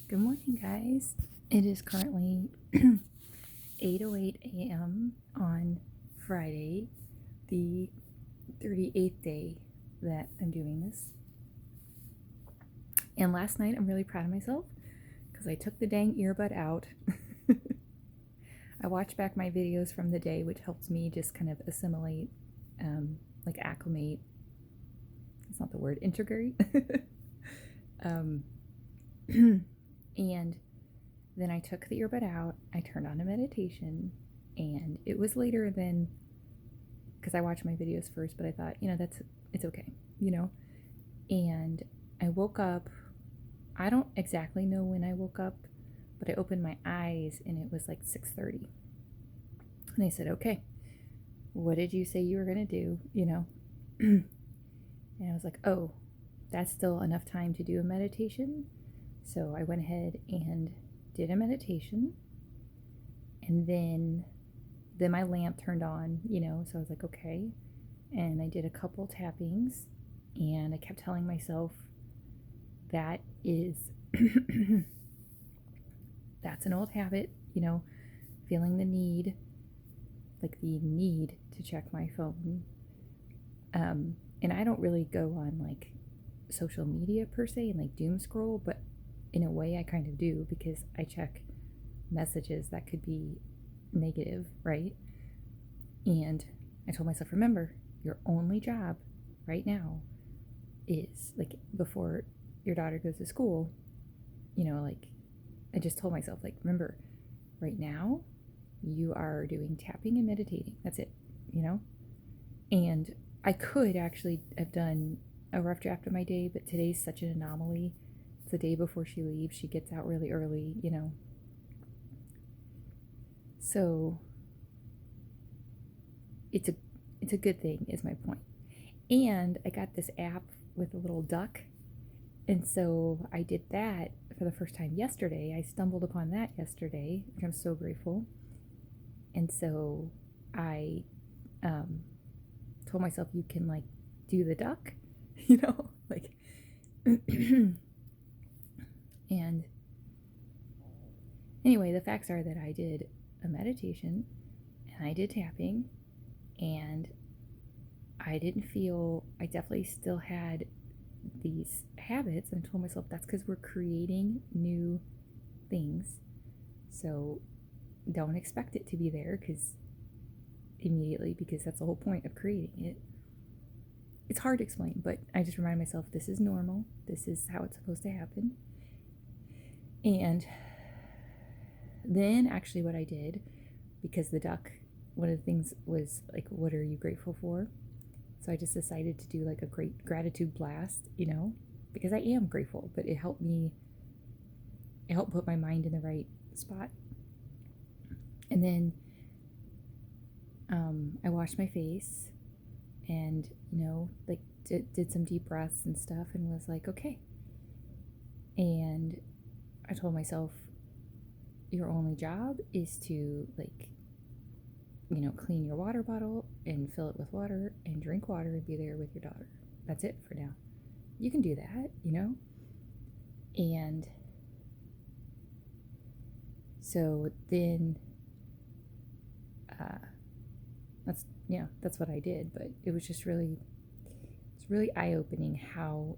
Good morning, guys. It is currently 8:08 a.m. on Friday, the 38th day that I'm doing this. And last night, I'm really proud of myself because I took the dang earbud out. I watched back my videos from the day, which helps me just kind of assimilate, like acclimate. That's not the word, integrate. And then I took the earbud out, I turned on a meditation, and it was later than, because I watched my videos first, but I thought, it's okay, you know? And I woke up, I don't exactly know when I woke up, but I opened my eyes and it was like 6:30. And I said, okay, what did you say you were going to do, And I was like, oh, that's still enough time to do a meditation. So I went ahead and did a meditation, and then my lamp turned on, so I was like, okay. And I did a couple tappings, and I kept telling myself that is that's an old habit, feeling the need, like the need to check my phone. And I don't really go on like social media per se and like doom scroll, but in a way I kind of do, because I check messages that could be negative, right? And I told myself, remember, your only job right now is, like, before your daughter goes to school, like, I just told myself, like, remember, right now you are doing tapping and meditating. That's it, you know? And I could actually have done a rough draft of my day, but today's such an anomaly. It's the day before she leaves. She gets out really early, So it's a good thing, is my point. And I got this app with a little duck. And so I did that for the first time yesterday. I stumbled upon that yesterday, which I'm so grateful. And so I told myself, you can like do the duck, like, and anyway, the facts are that I did a meditation and I did tapping, and I definitely still had these habits, and I told myself that's because we're creating new things. So don't expect it to be there because that's the whole point of creating it. It's hard to explain, but I just remind myself this is normal. This is how it's supposed to happen. And then actually what I did, because the duck, one of the things was like, what are you grateful for? So I just decided to do like a great gratitude blast, because I am grateful, but it helped put my mind in the right spot. And then I washed my face and, like did some deep breaths and stuff, and was like, okay. And I told myself, your only job is to, like, clean your water bottle and fill it with water and drink water and be there with your daughter. That's it for now. You can do that, And so then that's what I did. But it was just it's really eye-opening how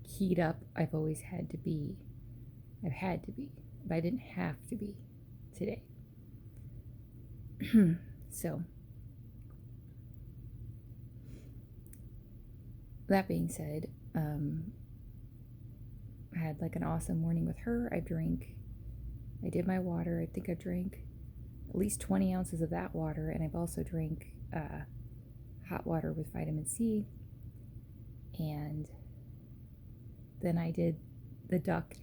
keyed up I've always had to be. I've had to be, but I didn't have to be today. So that being said, I had like an awesome morning with her. I did my water. I think I drank at least 20 ounces of that water, and I've also drank hot water with vitamin C. And then I did the duck.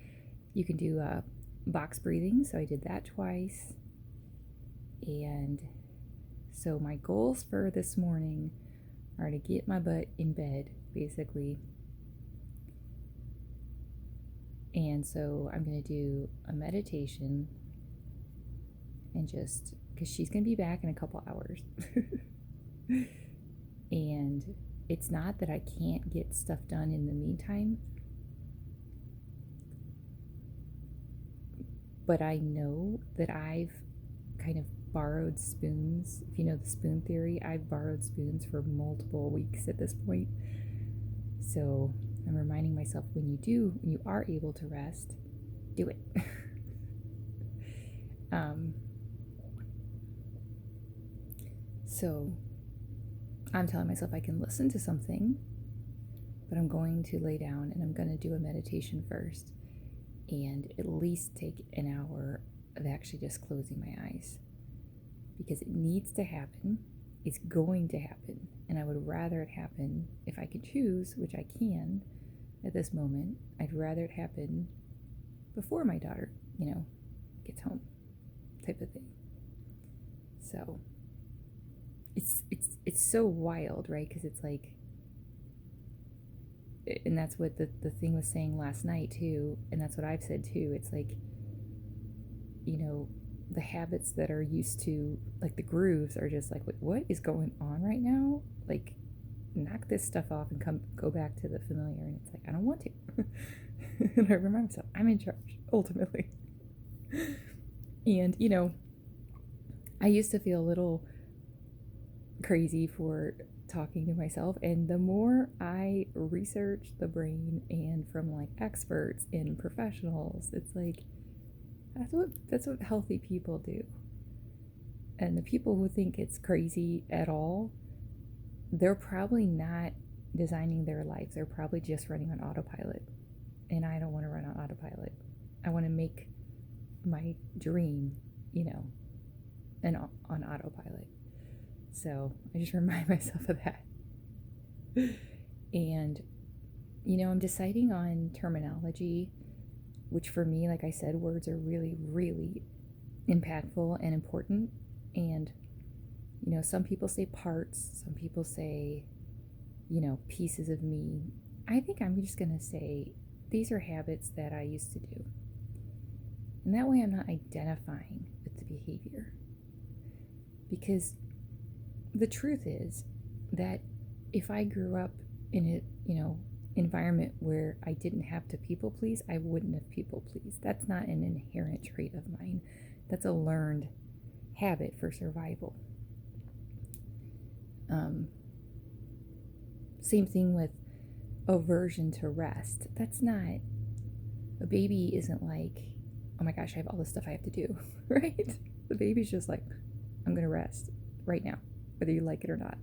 You can do box breathing, so I did that twice. And so my goals for this morning are to get my butt in bed, basically. And so I'm going to do a meditation, and because she's going to be back in a couple hours. And it's not that I can't get stuff done in the meantime, but I know that I've kind of borrowed spoons. If you know the spoon theory, I've borrowed spoons for multiple weeks at this point. So I'm reminding myself, when you are able to rest, do it. So I'm telling myself I can listen to something, but I'm going to lay down and I'm going to do a meditation first and at least take an hour of actually just closing my eyes, because it needs to happen. It's going to happen. And I would rather it happen, if I could choose, which I can at this moment, I'd rather it happen before my daughter, gets home, type of thing. So it's so wild, right? Because it's like, and that's what the thing was saying last night too, and that's what I've said too. It's like, the habits that are used to, like the grooves, are just like, wait, what is going on right now? Like, knock this stuff off and go back to the familiar. And it's like, I don't want to. And I remind myself, I'm in charge ultimately. And I used to feel a little crazy for talking to myself, and the more I research the brain, and from like experts and professionals, it's like that's what healthy people do. And the people who think it's crazy at all, they're probably not designing their lives. They're probably just running on autopilot. And I don't want to run on autopilot. I want to make my dream, and on autopilot. So I just remind myself of that. And, I'm deciding on terminology, which for me, like I said, words are really, really impactful and important. And, some people say parts, some people say, pieces of me. I think I'm just going to say these are habits that I used to do. And that way I'm not identifying with the behavior. Because the truth is that if I grew up in a, environment where I didn't have to people please, I wouldn't have people pleased. That's not an inherent trait of mine. That's a learned habit for survival. Same thing with aversion to rest. That's not, a baby isn't like, oh my gosh, I have all this stuff I have to do, right? The baby's just like, I'm going to rest right now, whether you like it or not,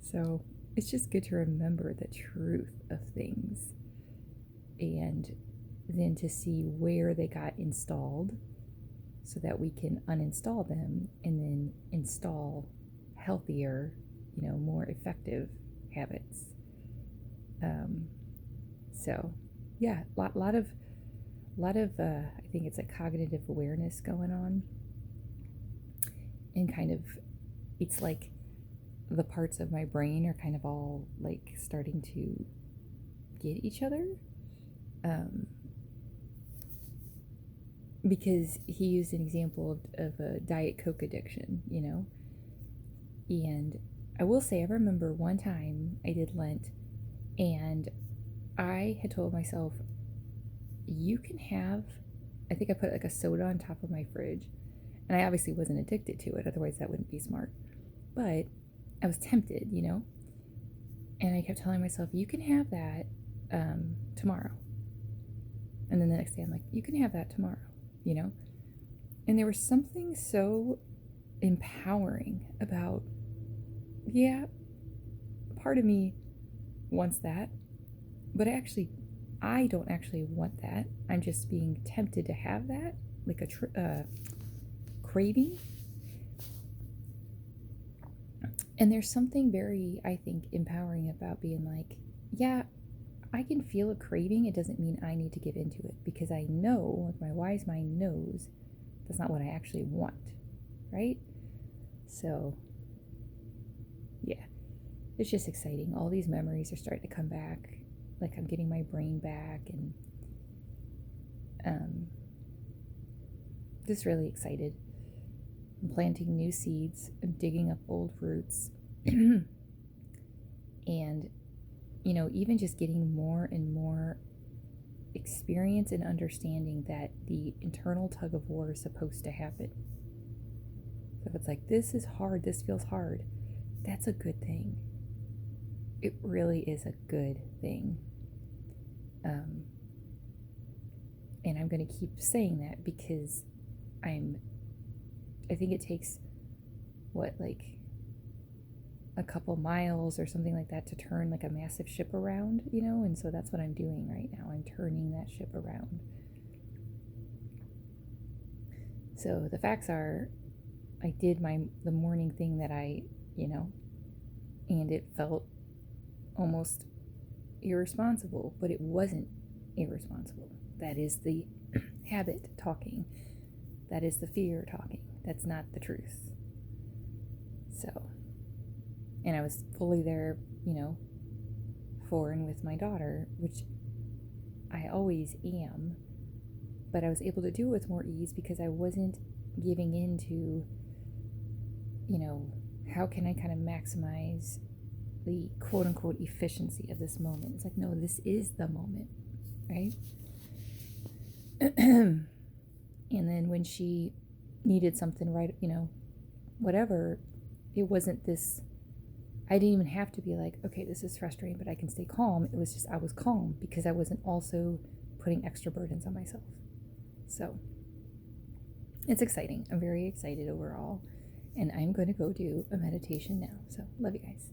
So it's just good to remember the truth of things, and then to see where they got installed so that we can uninstall them and then install healthier, more effective habits. So yeah, lot of I think it's a cognitive awareness going on, and kind of, it's like the parts of my brain are kind of all like starting to get each other. Because he used an example of a Diet Coke addiction, and I will say, I remember one time I did Lent, and I had told myself, you can have, I think I put like a soda on top of my fridge, and I obviously wasn't addicted to it, otherwise that wouldn't be smart, but I was tempted, and I kept telling myself, you can have that tomorrow. And then the next day I'm like, you can have that tomorrow, and there was something so empowering about, yeah, part of me wants that, but I don't actually want that. I'm just being tempted to have that, like a craving. And there's something very, I think, empowering about being like, yeah, I can feel a craving. It doesn't mean I need to give into it, because I know, like my wise mind knows, that's not what I actually want, right? So, yeah, it's just exciting. All these memories are starting to come back. Like, I'm getting my brain back, and just really excited. I'm planting new seeds. I'm digging up old roots. And, even just getting more and more experience and understanding that the internal tug of war is supposed to happen. So if it's like, this is hard, this feels hard, that's a good thing. It really is a good thing. And I'm going to keep saying that because I think it takes, like a couple miles or something like that to turn like a massive ship around, and so that's what I'm doing right now. I'm turning that ship around. So the facts are, I did the morning thing that I, and it felt almost irresponsible, but it wasn't irresponsible. That is the habit talking. That is the fear talking. That's not the truth. So, and I was fully there, for and with my daughter, which I always am, but I was able to do it with more ease because I wasn't giving into, how can I kind of maximize the quote unquote efficiency of this moment. It's like, no, this is the moment, right? And then when she needed something right, whatever, it wasn't this, I didn't even have to be like, okay, this is frustrating, but I can stay calm. It was just, I was calm because I wasn't also putting extra burdens on myself. So it's exciting. I'm very excited overall. And I'm going to go do a meditation now. So love you guys.